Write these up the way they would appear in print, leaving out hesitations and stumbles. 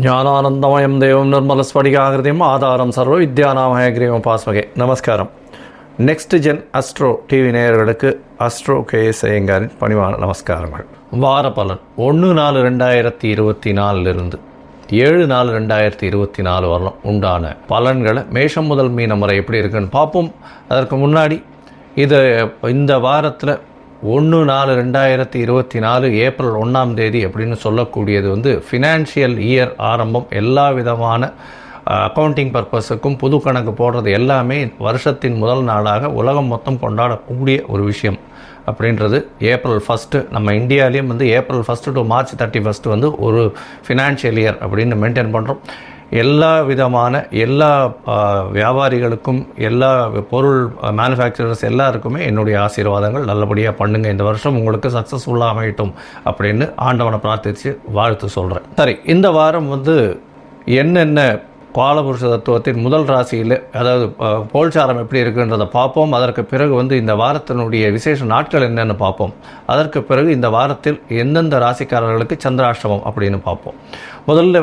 ஞானானந்தமயம் தேவம் நிர்மலஸ்படிகாகிருதியும் ஆதாரம் சர்வ வித்யாநாமயகிரியம் பாஸ்மகே. நமஸ்காரம். நெக்ஸ்ட் ஜென் அஸ்ட்ரோ டிவி நேயர்களுக்கு அஸ்ட்ரோ கேஎஸ் ஐயங்காரின் பணிவான நமஸ்காரங்கள். வார பலன் 1/4/2024 7/4/2024 வரலாம் உண்டான பலன்களை மேஷம் முதல் மீனம் வரை எப்படி இருக்குன்னு பார்ப்போம். அதற்கு முன்னாடி இந்த வாரத்தில் 1/4/2024 ஏப்ரல் 1 அப்படின்னு சொல்லக்கூடியது ஃபினான்ஷியல் இயர் ஆரம்பம். எல்லா விதமான அக்கௌண்டிங் பர்பஸுக்கும் புது கணக்கு போடுறது எல்லாமே வருஷத்தின் முதல் நாளாக உலகம் மொத்தம் கொண்டாடக்கூடிய ஒரு விஷயம் அப்படின்றது ஏப்ரல் 1 நம்ம இந்தியாவிலையும் ஏப்ரல் 1 டு மார்ச் 31 ஒரு ஃபினான்ஷியல் இயர் அப்படின்னு மெயின்டைன் பண்ணுறோம். எல்லா விதமான எல்லா வியாபாரிகளுக்கும் எல்லா பொருள் மேனுஃபேக்சரர்ஸ் எல்லாருக்குமே என்னுடைய ஆசீர்வாதங்கள். நல்லபடியாக பண்ணுங்கள், இந்த வருஷம் உங்களுக்கு சக்ஸஸ்ஃபுல்லாக அமையட்டும் அப்படின்னு ஆண்டவனை பிரார்த்தித்து வாழ்த்து சொல்கிறேன். சரி, இந்த வாரம் என்னென்ன காலபுருஷ தத்துவத்தின் முதல் ராசியில் அதாவது கோல்சாரம் எப்படி இருக்குன்றதை பார்ப்போம். அதற்கு பிறகு இந்த வாரத்தினுடைய விசேஷ நாட்கள் என்னென்னு பார்ப்போம். அதற்கு பிறகு இந்த வாரத்தில் எந்தெந்த ராசிக்காரர்களுக்கு சந்திராஷ்டமம் அப்படின்னு பார்ப்போம். முதல்ல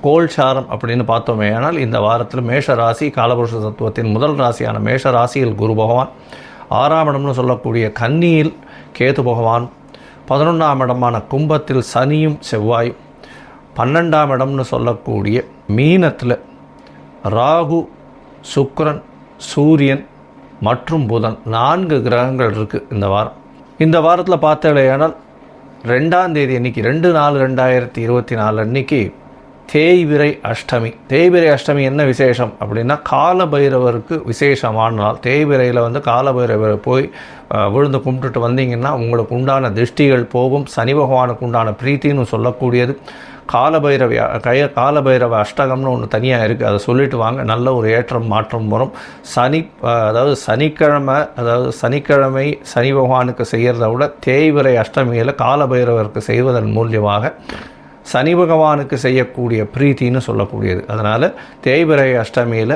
கோல்சாரம் அப்படின்னு பார்த்தோமே ஆனால் இந்த வாரத்தில் மேஷ ராசி காலபுருஷ தத்துவத்தின் முதல் ராசியான மேஷ ராசியில் குரு பகவான், 6ஆம் இடம்னு சொல்லக்கூடிய கன்னியில் கேது பகவான், 11ஆம் இடமான கும்பத்தில் சனியும் செவ்வாயும், 12ஆம் இடம்னு சொல்லக்கூடிய மீனத்தில் ராகு, சுக்கிரன், சூரியன் மற்றும் புதன் 4 கிரகங்கள் இருக்குது இந்த வாரம். இந்த வாரத்தில் பார்த்தேனால் 2ஆம் தேதி அன்றைக்கி 2/4/2024 அன்றைக்கி தேய்பிறை அஷ்டமி. தேய்பிறை அஷ்டமி என்ன விசேஷம் அப்படின்னா காலபைரவருக்கு விசேஷமான நாள். தேய்பிறையில் காலபைரவர் போய் விழுந்து கும்பிட்டுட்டு வந்தீங்கன்னா உங்களுக்கு உண்டான திருஷ்டிகள் போகும். சனி பகவானுக்கு உண்டான பிரீத்தின்னு சொல்லக்கூடியது. காலபைரவ அஷ்டகம்னு ஒன்று தனியாக இருக்குது, அதை சொல்லிட்டு வாங்க. நல்ல ஒரு ஏற்றம் மாற்றம் வரும். சனிக்கிழமை சனி பகவானுக்கு செய்கிறத விட தேய்பிறை அஷ்டமியில் காலபைரவருக்கு செய்வதன் மூலியமாக சனி பகவானுக்கு செய்யக்கூடிய பிரீத்தின்னு சொல்லக்கூடியது. அதனால் தேய்பிறை அஷ்டமியில்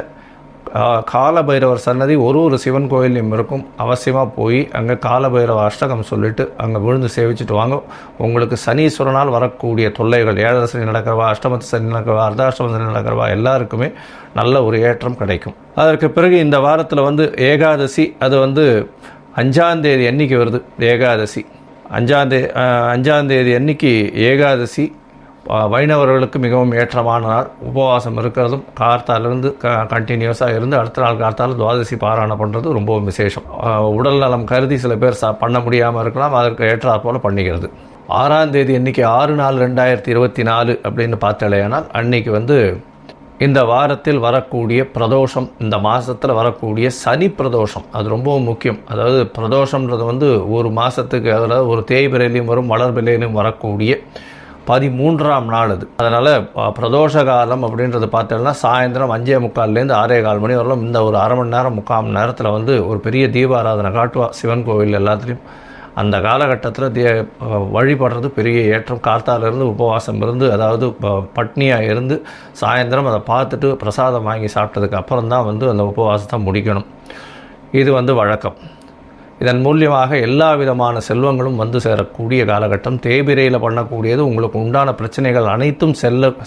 காலபைரவர் சன்னதி ஒரு சிவன் கோயிலையும் இருக்கும். அவசியமாக போய் அங்கே காலபைரவ அஷ்டகம் சொல்லிவிட்டு அங்கே விழுந்து சேவிச்சுட்டு வாங்க. உங்களுக்கு சனீஸ்வரனால் வரக்கூடிய தொல்லைகள், 7 சனி நடக்கிறவா, அஷ்டமத்து சனி நடக்கிறவா, அர்த்தாஷ்டம சனி நடக்கிறவா எல்லாருக்குமே நல்ல ஒரு ஏற்றம் கிடைக்கும். அதற்கு பிறகு இந்த வாரத்தில் ஏகாதசி, அது 5ஆம் தேதி அன்னைக்கு வருது. ஏகாதசி 5ஆம் தேதி அன்னைக்கு ஏகாதசி வைணவர்களுக்கு மிகவும் ஏற்றமான நாள். உபவாசம் இருக்கிறதும் கார்த்தாலிருந்து கண்டினியூஸாக இருந்து அடுத்த நாள் கார்த்தால் துவாதசி பாராயணம் பண்ணுறது ரொம்பவும் விசேஷம். உடல் நலம் கருதி சில பேர் பண்ண முடியாமல் இருக்கலாம், அதற்கு ஏற்றாற் போல் பண்ணிக்கிறது. 6ஆம் தேதி அன்றைக்கி 6/4/2024 அப்படின்னு பார்த்தாலேனால் அன்றைக்கி இந்த வாரத்தில் வரக்கூடிய பிரதோஷம், இந்த மாதத்தில் வரக்கூடிய சனி பிரதோஷம் அது ரொம்பவும் முக்கியம். அதாவது பிரதோஷம்ன்றது ஒரு மாதத்துக்கு, அதாவது ஒரு தேய்பிரையிலையும் வரும் வளர்பிரையிலையும் வரக்கூடிய 13ஆம் நாள் அது. அதனால் பிரதோஷ காலம் அப்படின்றது பார்த்தோம்னா சாயந்தரம் 5:45 6:15 மணி வரலாம். இந்த ஒரு அரை மணி நேரம் 3/4 மணி நேரத்தில் ஒரு பெரிய தீபாராதனை காட்டுவா சிவன் கோவில் எல்லாத்துலேயும். அந்த காலகட்டத்தில் வழிபடுறது பெரிய ஏற்றம். கார்த்தாலிருந்து உபவாசம் இருந்து, அதாவது பட்னியாக இருந்து சாயந்தரம் அதை பார்த்துட்டு பிரசாதம் வாங்கி சாப்பிட்டதுக்கு அப்புறம் தான் அந்த உபவாசத்தை முடிக்கணும். இது வழக்கம். இதன் மூலியமாக எல்லா விதமான செல்வங்களும் சேரக்கூடிய காலகட்டம். தேய்பிரையில் பண்ணக்கூடியது உங்களுக்கு உண்டான பிரச்சனைகள் அனைத்தும்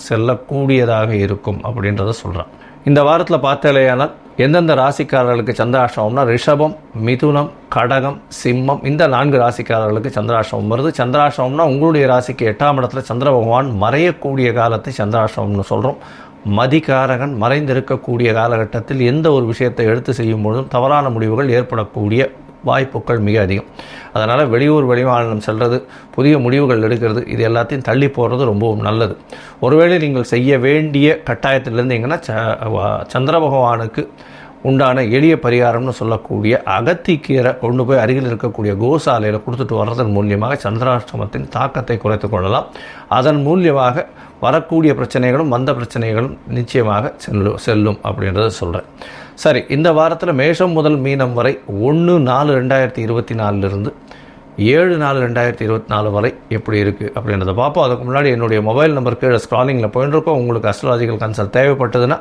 செல்லக்கூடியதாக இருக்கும் அப்படின்றத சொல்கிறேன். இந்த வாரத்தில் பார்த்தாலேயானால் எந்தெந்த ராசிக்காரர்களுக்கு சந்திராஷ்டமம்னா ரிஷபம், மிதுனம், கடகம், சிம்மம் இந்த 4 ராசிக்காரர்களுக்கு சந்திராஷ்டமம் வருது. சந்திராஷ்டமம்னா உங்களுடைய ராசிக்கு 8ஆம் இடத்துல சந்திர பகவான் மறையக்கூடிய காலத்தை சந்திராஷ்டமம்னு சொல்கிறோம். மதிகாரகன் மறைந்திருக்கக்கூடிய காலகட்டத்தில் எந்த ஒரு விஷயத்தை எடுத்து செய்யும் பொழுதும் தவறான முடிவுகள் ஏற்படக்கூடிய வாய்ப்புகள் மிக அதிகம். அதனால் வெளியூர் வெளிமாநிலம் செல்வது, புதிய முடிவுகள் எடுக்கிறது, இது எல்லாத்தையும் தள்ளி போடுறது ரொம்பவும் நல்லது. ஒருவேளை நீங்கள் செய்ய வேண்டிய கட்டாயத்தில் இருந்தீங்கன்னா சந்திர பகவானுக்கு உண்டான எளிய பரிகாரம்னு சொல்லக்கூடிய அகத்திக்கீரை கொண்டு போய் அருகில் இருக்கக்கூடிய கோசாலையில் கொடுத்துட்டு வர்றதன் மூலியமாக சந்திராஷ்டமத்தின் தாக்கத்தை குறைத்து கொள்ளலாம். அதன் மூலியமாக வரக்கூடிய பிரச்சனைகளும் வந்த பிரச்சனைகளும் நிச்சயமாக செல்லும் அப்படின்றத சொல்கிறேன். சரி, இந்த வாரத்தில் மேஷம் முதல் மீனம் வரை 1/4/2024 7/4/2024 வரை எப்படி இருக்குது அப்படின்றத பார்ப்போம். அதுக்கு முன்னாடி என்னுடைய மொபைல் நம்பர் கீழே ஸ்க்ராலிங்கில் போயிட்டுருக்கோம். உங்களுக்கு அஸ்ட்ராலஜிக்கல் கன்சல்ட் தேவைப்பட்டதுன்னா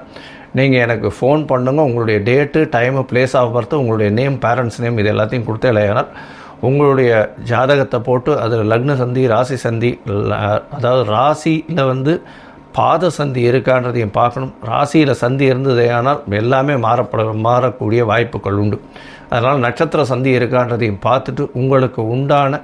நீங்கள் எனக்கு ஃபோன் பண்ணுங்க. உங்களுடைய date, time, place of birth, உங்களுடைய நேம், பேரண்ட்ஸ் நேம் இது எல்லாத்தையும் கொடுத்தே இல்லையானால் உங்களுடைய ஜாதகத்தை போட்டு அதில் லக்ன சந்தி, ராசி சந்தி, அதாவது ராசியில் பாத சந்தி இருக்கான்றதையும் பார்க்கணும். ராசியில் சந்தி இருந்ததே ஆனால் எல்லாமே மாறக்கூடிய வாய்ப்புகள் உண்டு. அதனால் நட்சத்திர சந்தி இருக்கான்றதையும் பார்த்துட்டு உங்களுக்கு உண்டான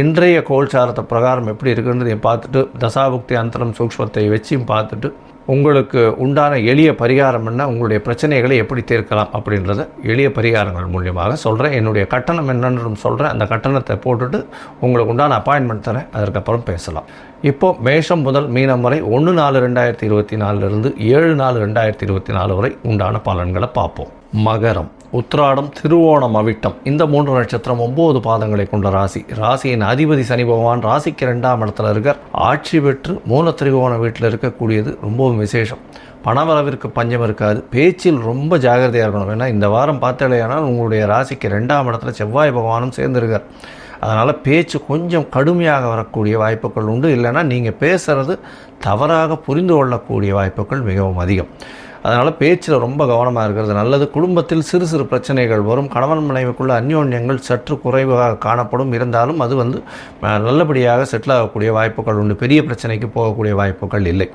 இன்றைய கோல்சாரத்தை பிரகாரம் எப்படி இருக்குன்றதையும் பார்த்துட்டு தசாபுக்தி அந்தரம் சூக்ஷ்மத்தை வச்சியும் பார்த்துட்டு உங்களுக்கு உண்டான எளிய பரிகாரம் என்ன, உங்களுடைய பிரச்சனைகளை எப்படி தீர்க்கலாம் அப்படின்றத எளிய பரிகாரங்கள் மூலியமாக சொல்கிறேன். என்னுடைய கட்டணம் என்னன்னு சொல்கிறேன். அந்த கட்டணத்தை போட்டுட்டு உங்களுக்கு உண்டான அப்பாயின்மெண்ட் தரேன். அதற்கப்புறம் பேசலாம். இப்போது மேஷம் முதல் மீனம் வரை 1/4/2024 7/4/2024 வரை உண்டான பலன்களை பார்ப்போம். மகரம், உத்திராடம், திருவோணம், அவிட்டம் இந்த 3 நட்சத்திரம் 9 பாதங்களை கொண்ட ராசி. ராசியின் அதிபதி சனி பகவான் ராசிக்கு 2ஆம் இடத்துல இருக்கார். ஆட்சி பெற்று மூல திரிகோண வீட்டில் இருக்கக்கூடியது ரொம்பவும் விசேஷம். பணவரவிற்கு பஞ்சம் இருக்காது. பேச்சில் ரொம்ப ஜாகிரதையாக இருக்கணும். ஏன்னா இந்த வாரம் பார்த்தாலேயானால் உங்களுடைய ராசிக்கு 2ஆம் இடத்துல செவ்வாய் பகவானும் சேர்ந்துருக்கார். அதனால் பேச்சு கொஞ்சம் கடுமையாக வரக்கூடிய வாய்ப்புகள் உண்டு. இல்லைன்னா நீங்கள் பேசுகிறது தவறாக புரிந்து கொள்ளக்கூடிய வாய்ப்புகள் மிகவும் அதிகம். அதனால் பேச்சில் ரொம்ப கவனமாக இருக்கிறது நல்லது. குடும்பத்தில் சிறு சிறு பிரச்சனைகள் வரும். கணவன் மனைவிக்குள்ள அந்யோன்யங்கள் சற்று குறைவாக காணப்படும். இருந்தாலும் அது நல்லபடியாக செட்டில் ஆகக்கூடிய வாய்ப்புகள் உண்டு. பெரிய பிரச்சனைக்கு போகக்கூடிய வாய்ப்புகள் இல்லை.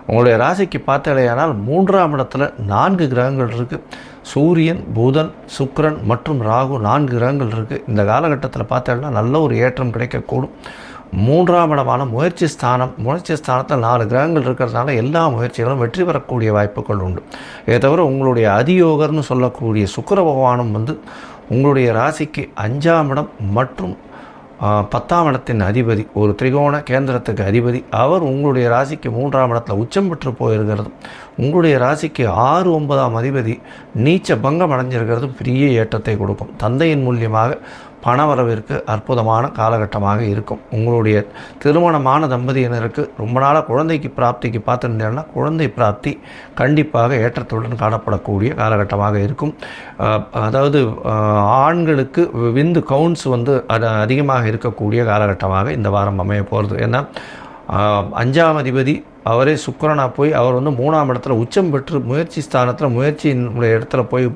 உங்களுடைய ராசிக்கு பார்த்தாலேயானால் 3ஆம் இடத்துல 4 கிரகங்கள் இருக்குது. சூரியன், புதன், சுக்கிரன் மற்றும் ராகு 4 கிரகங்கள் இருக்குது. இந்த காலகட்டத்தில் பார்த்தோம்னா நல்ல ஒரு ஏற்றம் கிடைக்கக்கூடும். 3ஆம் இடமான முயற்சி ஸ்தானத்தில் 4 கிரகங்கள் இருக்கிறதுனால எல்லா முயற்சிகளும் வெற்றி பெறக்கூடிய வாய்ப்புகள் உண்டு. இதை தவிர உங்களுடைய அதியோகர்னு சொல்லக்கூடிய சுக்கிர பகவானும் உங்களுடைய ராசிக்கு 5ஆம் இடம் மற்றும் 10ஆம் இடத்தின் அதிபதி, ஒரு திரிகோண கேந்திரத்துக்கு அதிபதி. அவர் உங்களுடைய ராசிக்கு 3ஆம் இடத்துல உச்சம் பெற்று போயிருக்கிறது. உங்களுடைய ராசிக்கு 6, 9ஆம் அதிபதி நீச்ச பங்கம் அடைஞ்சிருக்கிறது பெரிய ஏற்றத்தை கொடுக்கும். தந்தையின் மூலியமாக பணவரவிற்கு அற்புதமான காலகட்டமாக இருக்கும். உங்களுடைய திருமணமான தம்பதியினருக்கு ரொம்ப நாளாக குழந்தைக்கு பிராப்திக்கு பார்த்துருந்தேன்னா குழந்தை பிராப்தி கண்டிப்பாக ஏற்றத்துடன் காணப்படக்கூடிய காலகட்டமாக இருக்கும். அதாவது ஆண்களுக்கு விந்து கவுண்ட்ஸ் அதிகமாக இருக்கக்கூடிய காலகட்டமாக இந்த வாரம் அமைய போகிறது. ஏன்னா 5ஆம் அதிபதி அவரே சுக்கிரனாக போய் அவர் 3ஆம் இடத்துல உச்சம் பெற்று முயற்சி ஸ்தானத்தில் முயற்சியினுடைய இடத்துல போய்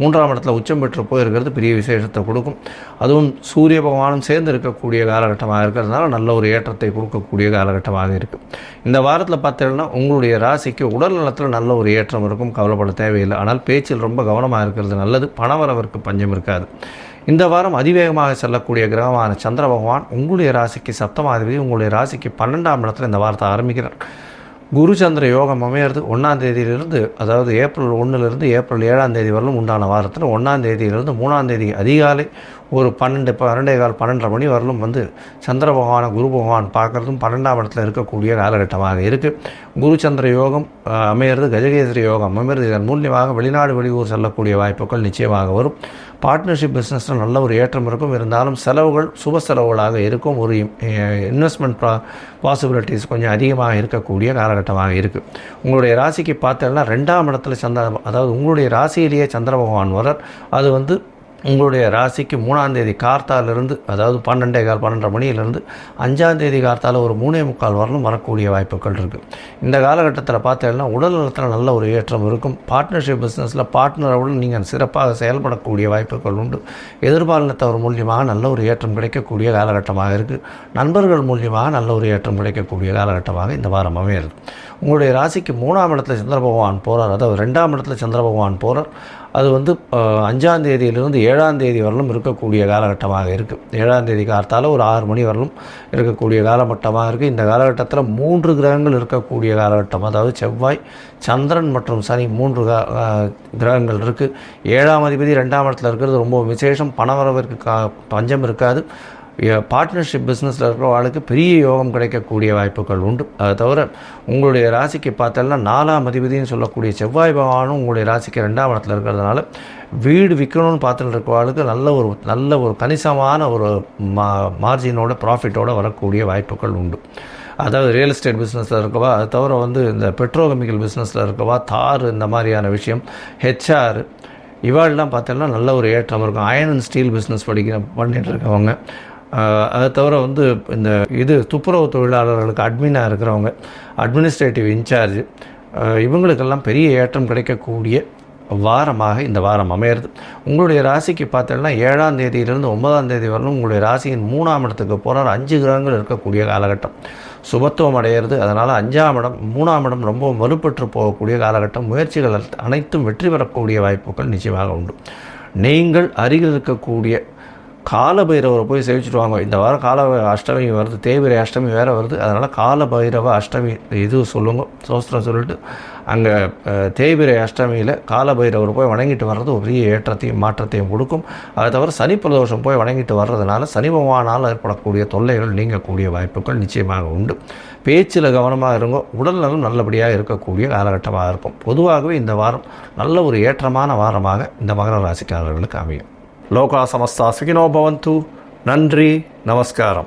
3ஆம் இடத்துல உச்சம் பெற்று போயிருக்கிறது பெரிய விசேஷத்தை கொடுக்கும். அதுவும் சூரிய பகவானும் சேர்ந்து இருக்கக்கூடிய காலகட்டமாக இருக்கிறதுனால நல்ல ஒரு ஏற்றத்தை கொடுக்கக்கூடிய காலகட்டமாக இருக்குது. இந்த வாரத்தில் பார்த்தீங்கன்னா உங்களுடைய ராசிக்கு உடல் நலத்தில் நல்ல ஒரு ஏற்றம் இருக்கும். கவலைப்பட தேவையில்லை. ஆனால் பேச்சில் ரொம்ப கவனமாக இருக்கிறது நல்லது. பணவரவிற்கு பஞ்சம் இருக்காது. இந்த வாரம் அதிவேகமாக செல்லக்கூடிய கிரகமான சந்திர பகவான் உங்களுடைய ராசிக்கு 7ஆம் அதிபதி, உங்களுடைய ராசிக்கு 12ஆம் இடத்துல இந்த வாரத்தை ஆரம்பிக்கிறார். குரு சந்திர யோகம் அமையிறது 1ஆம் தேதியிலிருந்து, அதாவது ஏப்ரல் 1லிருந்து ஏப்ரல் 7ஆம் தேதி வரலும் உண்டான வாரத்தில் 1ஆம் தேதியிலிருந்து 3ஆம் தேதி அதிகாலை ஒரு 12:15 மணி வரலும் சந்திர பகவானை குரு பகவான் பார்க்குறதும் 12ஆம் இடத்துல இருக்கக்கூடிய காலகட்டமாக இருக்குது. குரு சந்திர யோகம் அமையிறது, கஜகேசரி யோகம் அமையிறது. இதன் மூலியமாக வெளிநாடு வெளியூர் செல்லக்கூடிய வாய்ப்புகள் நிச்சயமாக வரும். பார்ட்னர்ஷிப் பிஸ்னஸில் நல்ல ஒரு ஏற்றம் இருக்கும். இருந்தாலும் செலவுகள் சுப செலவுகளாக இருக்கும். ஒரு இன்வெஸ்ட்மெண்ட் பாசிபிலிட்டிஸ் கொஞ்சம் அதிகமாக இருக்கக்கூடிய காலகட்டமாக இருக்குது. உங்களுடைய ராசிக்கு பார்த்தோம்னா 2ஆம் இடத்துல அதாவது உங்களுடைய ராசியிலேயே சந்திர பகவான் வரார். அது உங்களுடைய ராசிக்கு 3ஆம் தேதி கார்த்தாலிருந்து, அதாவது 12:15 மணியிலிருந்து 5ஆம் தேதி கார்த்தால ஒரு 3:45 வரலும் வரக்கூடிய வாய்ப்புகள் இருக்குது. இந்த காலகட்டத்தில் பார்த்தீங்கன்னா உடல் நலத்தில் நல்ல ஒரு ஏற்றம் இருக்கும். பார்ட்னர்ஷிப் பிஸ்னஸில் பார்ட்னரோடு நீங்கள் சிறப்பாக செயல்படக்கூடிய வாய்ப்புகள் உண்டு. எதிர்பாலினத்தவர் மூலியமாக நல்ல ஒரு ஏற்றம் கிடைக்கக்கூடிய காலகட்டமாக இருக்குது. நண்பர்கள் மூலியமாக நல்ல ஒரு ஏற்றம் கிடைக்கக்கூடிய காலகட்டமாக இந்த வாரம் அமையிறது. உங்களுடைய ராசிக்கு 3ஆம் இடத்துல சந்திர பகவான் போகிறார். அதாவது 2ஆம் இடத்துல சந்திர பகவான் போகிறார். அது 5ஆம் தேதியிலிருந்து 7ஆம் தேதி வரலும் இருக்கக்கூடிய காலகட்டமாக இருக்குது. 7ஆம் தேதி காலத்தால் ஒரு 6 மணி வரலும் இருக்கக்கூடிய காலகட்டமாக இருக்குது. இந்த காலகட்டத்தில் 3 கிரகங்கள் இருக்கக்கூடிய காலகட்டம். அதாவது செவ்வாய், சந்திரன் மற்றும் சனி 3 கிரகங்கள் இருக்குது. 7ஆம் அதிபதி 2ஆம் இடத்துல இருக்கிறது ரொம்ப விசேஷம். பணவரவிற்கு பஞ்சம் இருக்காது. பார்ட்னர்ஷிப் பிஸ்னஸில் இருக்கிறவர்களுக்கு பெரிய யோகம் கிடைக்கக்கூடிய வாய்ப்புகள் உண்டு. அதை தவிர உங்களுடைய ராசிக்கு பார்த்தோம்னா 4ஆம் அதிபதினு சொல்லக்கூடிய செவ்வாய் பகவானும் உங்களுடைய ராசிக்கு 2ஆம் இடத்துல இருக்கிறதுனால வீடு விற்கணும்னு பார்த்துட்டு இருக்கிறவர்களுக்கு நல்ல ஒரு கணிசமான ஒரு மார்ஜினோட ப்ராஃபிட்டோடு வரக்கூடிய வாய்ப்புகள் உண்டு. அதாவது ரியல் எஸ்டேட் பிஸ்னஸில் இருக்கவா, அதை தவிர இந்த பெட்ரோகெமிக்கல் பிஸ்னஸில் இருக்கவா, தார் இந்த மாதிரியான விஷயம், ஹெச்ஆர் இவாளெலாம் பார்த்தோம்னா நல்ல ஒரு ஏற்றம் இருக்கும். அயன் அண்ட் ஸ்டீல் பிஸ்னஸ் பண்ணிட்டு இருக்கவங்க, அதை தவிர இந்த துப்புரவு தொழிலாளர்களுக்கு அட்மினாக இருக்கிறவங்க, அட்மினிஸ்ட்ரேட்டிவ் இன்சார்ஜ், இவங்களுக்கெல்லாம் பெரிய ஏற்றம் கிடைக்கக்கூடிய வாரமாக இந்த வாரம் அமையிறது. உங்களுடைய ராசிக்கு பார்த்தோம்னா 7ஆம் தேதியிலிருந்து 9ஆம் தேதி வரலும் உங்களுடைய ராசியின் 3ஆம் இடத்துக்கு போகிறார். 5 கிரகங்கள் இருக்கக்கூடிய காலகட்டம். சுபத்துவம் அடையிறது. அதனால் 5ஆம் இடம் 3ஆம் இடம் ரொம்ப வலுப்பெற்று போகக்கூடிய காலகட்டம். முயற்சிகள் அனைத்தும் வெற்றி பெறக்கூடிய வாய்ப்புகள் நிச்சயமாக உண்டு. நீங்கள் அருகில் இருக்கக்கூடிய காலபைரவரை போய் சேவிச்சுட்டு வாங்க. இந்த வாரம் அஷ்டமி வருது, தேய்பிரை அஷ்டமி வேறு வருது. அதனால் காலபைரவ அஷ்டமி இது சொல்லுங்க, சோஸ்திரம் சொல்லிட்டு அங்கே தேய்பிரை அஷ்டமியில் காலபைரவர் போய் வணங்கிட்டு வர்றது ஒரு பெரிய ஏற்றத்தையும் மாற்றத்தையும் கொடுக்கும். அதை தவிர சனி பிரதோஷம் போய் வணங்கிட்டு வர்றதுனால சனி பகவானால் ஏற்படக்கூடிய தொல்லைகள் நீங்கக்கூடிய வாய்ப்புகள் நிச்சயமாக உண்டு. பேச்சில் கவனமாக இருங்கோ. உடல் நலம் நல்லபடியாக இருக்கக்கூடிய காலகட்டமாக இருக்கும். பொதுவாகவே இந்த வாரம் நல்ல ஒரு ஏற்றமான வாரமாக இந்த மகர ராசிக்காரர்களுக்கு அமையும். லோகா சமஸ்தா சுகினோ பவந்து. நன்றி, நமஸ்காரம்.